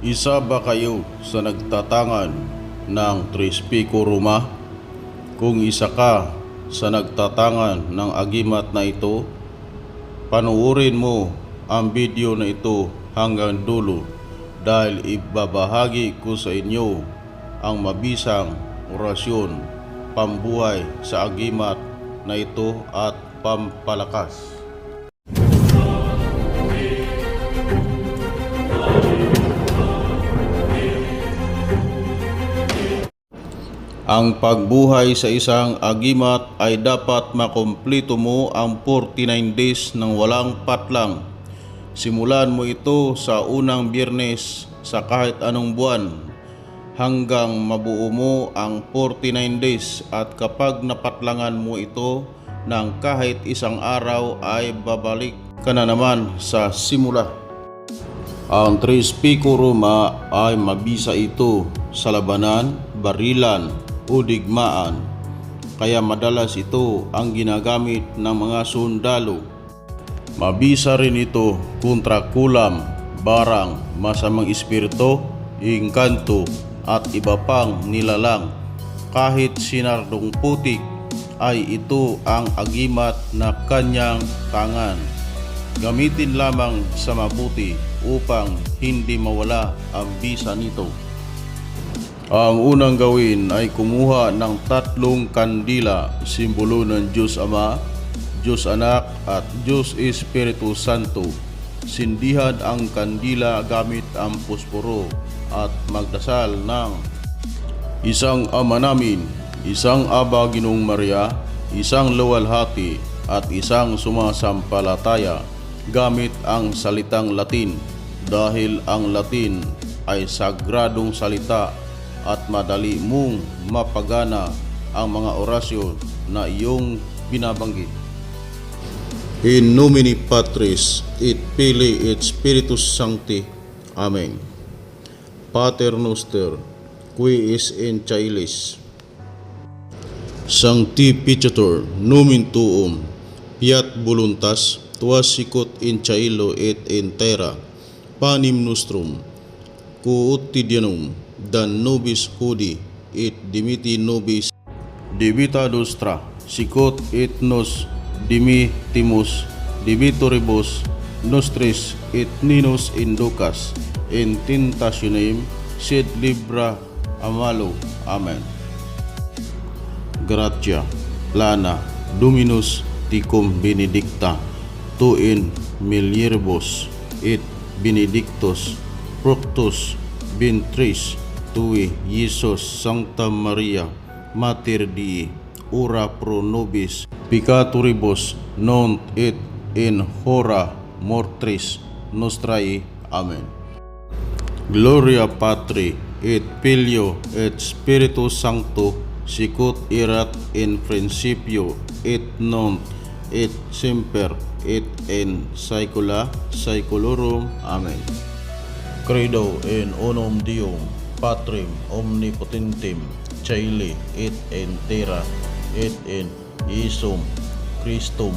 Isa ba kayo sa nagtatangan ng Trispico Roma? Kung isa ka sa nagtatangan ng agimat na ito, panuorin mo ang video na ito hanggang dulo dahil ibabahagi ko sa inyo ang mabisang orasyon pambuhay sa agimat na ito at pampalakas. Ang pagbuhay sa isang agimat ay dapat makumpleto mo ang 49 days ng walang patlang. Simulan mo ito sa unang Biyernes sa kahit anong buwan hanggang mabuo mo ang 49 days, at kapag napatlangan mo ito ng kahit isang araw ay babalik ka na naman sa simula. Ang Trispico Roma ay mabisa ito sa labanan, barilan o digmaan, kaya madalas ito ang ginagamit ng mga sundalo. Mabisa rin ito kontra kulam, barang, masamang espiritu, engkanto at iba pang nilalang. Kahit sinardong putik ay ito ang agimat na kanyang tangan. Gamitin lamang sa mabuti upang hindi mawala ang bisa nito. Ang unang gawin ay kumuha ng 3 kandila, simbolo ng Diyos Ama, Diyos Anak at Diyos Espiritu Santo. Sindihan ang kandila gamit ang posporo at magdasal ng isang Ama Namin, isang Aba Ginoong Maria, isang luwalhati at isang sumasampalataya gamit ang salitang Latin, dahil ang Latin ay sagradong salita at madali mong mapagana ang mga orasyon na iyong binabanggit. In nomine Patris et Filii et Spiritus Sancti. Amen. Pater noster, qui es in caelis, sanctificetur nomen tuum, fiat voluntas tua sicut in caelo et in terra. Panem nostrum quotidianum dan nobis hodie et dimiti nobis debita nostra, sicut et nos dimitimus debitoribus nostris, et ninos inducas in tentationem, sed libera amalo. Amen. Gratia plena Dominus tecum benedicta, tu in mulieribus et benedictus fructus ventris tui, Iesus. Sancta Maria Mater Dei, ora pro nobis peccatoribus, nunc et in hora mortis nostrae. Amen. Gloria Patri et Filio et Spiritus Sancto, sicut erat in principio et nunc et semper et in saecula saeculorum. Amen. Credo in unum Deum, Patrem omnipotentem, caeli et in terra, et in Iesum Christum,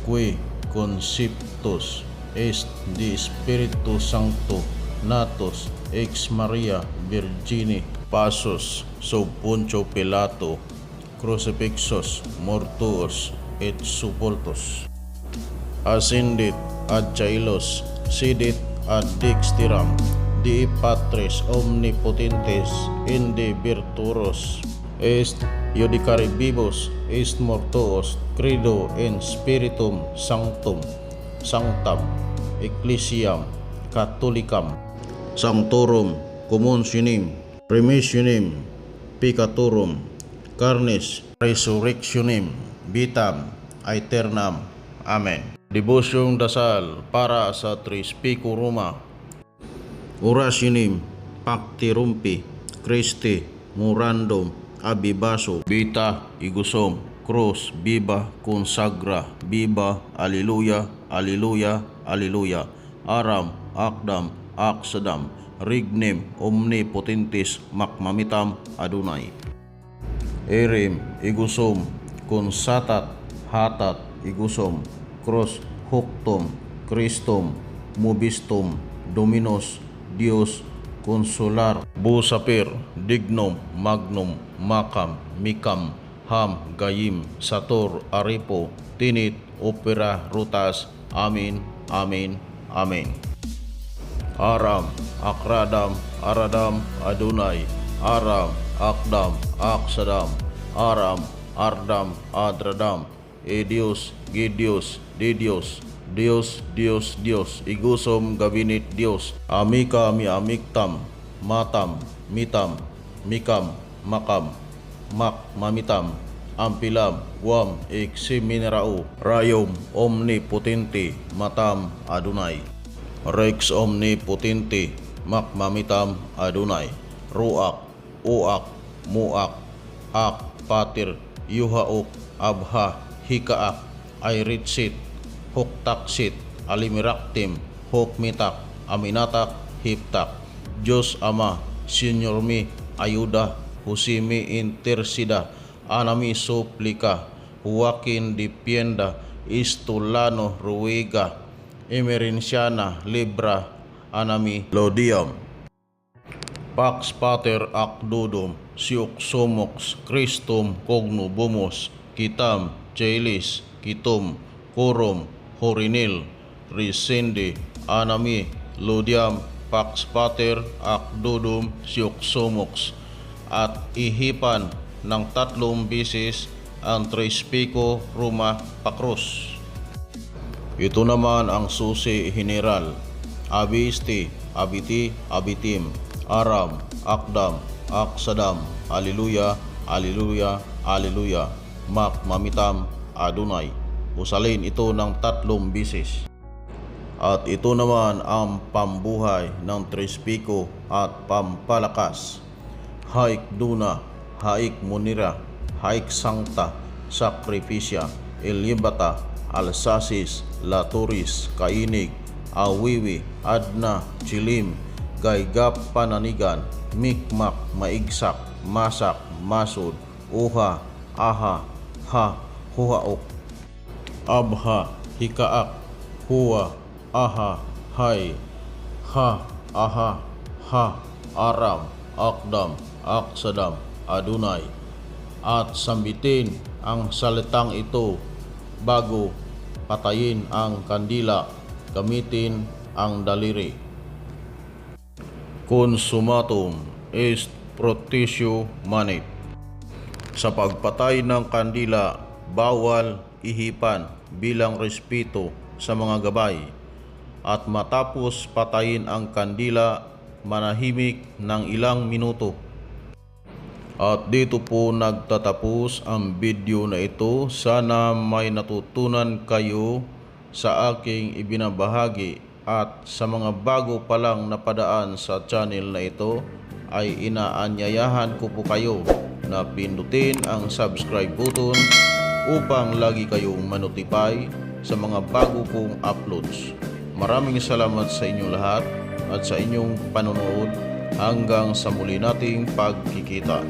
qui conceptus est de Spiritu Sancto, natus ex Maria Virgini, passus sub Poncio Pilato, crucifixus, mortuus et sepultus, ascendit ad caelos, sedit ad dexteram Dei Patris omnipotentes, inde virtuos est judicare vivos est mortuos. Credo in Spiritum Sanctum, Sanctam Ecclesiam Catholicam, Sanctorum Communionem, Remissionem Peccatorum, Carnis Resurrectionem, Vitam Aeternam. Amen. Devosyong dasal para sa Trispico Roma. Orasyonem Pactirumpi Christi Morandum Abibaso, Vita Igusom, Cruz Viva Consagra, Viva Alleluia, Alleluia, Alleluia, Aram Akdam Aksadam, Regnem Omnipotentis Macmamitam Adonai. Erem Igusom Consatat Hatat Igusom, Cross Hoctum Christum Mobistum Dominus Dios Consular, Busapir, Dignum, Magnum, Macam, Mikam, Ham, Gayim, Sator, Aripo, Tinit, Opera, Rutas, Amin, Amin, Amin. Aram, Akradam, Aradam, Adonai, Aram, Akdam, Aksadam, Aram, Ardam, Adradam, Edios, Gidios, Didios, Dios, Dios, Dios, Igusom, Gabinit, Dios, Amika, Amiktam, Matam, Mitam, Mikam, Makam, Mak, Mamitam, Ampilam, Wam, Iximinrao, Rayom, Omnipotente, Matam, Adonai, Rex Omnipotente, Mak, Mamitam, Adonai, Ruak, Uak, Muak, Ak, Patir, Yuhaok, Abha, Hikaak, Airitsit, Hoktaksit, Alimiraktim, Hokmitak, Aminatak, Hiptak, Diyos Ama, Senyor mi, ayuda, Husimi intersida, Anami suplika, Joaquin dipienda, Istulano ruega, Emerenciana libra, Anami lodiam. Pax Pater ac Dudum, Siok Somox, Christum Cogno Bumos, Kitam, Chelis, Kitum, Corum, Horinil, Resende, Anami, Lodiam, Pax Pater ac Dudum, Siok Somox, at ihipan ng 3 bisis ang Tres Pico Roma Pacros. Ito naman ang susi general, Abisti, Abiti, Abitim, Aram, Akdam, Aksadam, Haleluya, Haleluya, Haleluya, Mak, Mamitam, Adonai. Usalin ito ng 3 bisis. At ito naman ang pambuhay ng Tres Pico at pampalakas. Haik Duna, Haik Munira, Haik Sancta, Sacrificia, Eliebata, Alsasis, Laturis, Kainig, Awiwi, Adna, Chilim, Gaygap Pananigan, Mikmak, Maigsak, Masak, Masud, Uha, Aha, Ha, Huhaok, Abha, Hikaak, Hua, Aha, Hay, Ha, Aha, Ha, Aram, Akdam, Aksadam, Adonai. At sambitin ang salitang ito bago patayin ang kandila, gamitin ang daliri. Consumatum est protitio manit. Sa pagpatay ng kandila, bawal ihipan bilang respeto sa mga gabay. At matapos patayin ang kandila, manahimik ng ilang minuto. At dito po nagtatapos ang video na ito. Sana may natutunan kayo sa aking ibinabahagi. At sa mga bago pa lang napadaan sa channel na ito, ay inaanyayahan ko po kayo na pindutin ang subscribe button upang lagi kayong manotify sa mga bago kong uploads. Maraming salamat sa inyong lahat at sa inyong panonood. Hanggang sa muli nating pagkikita.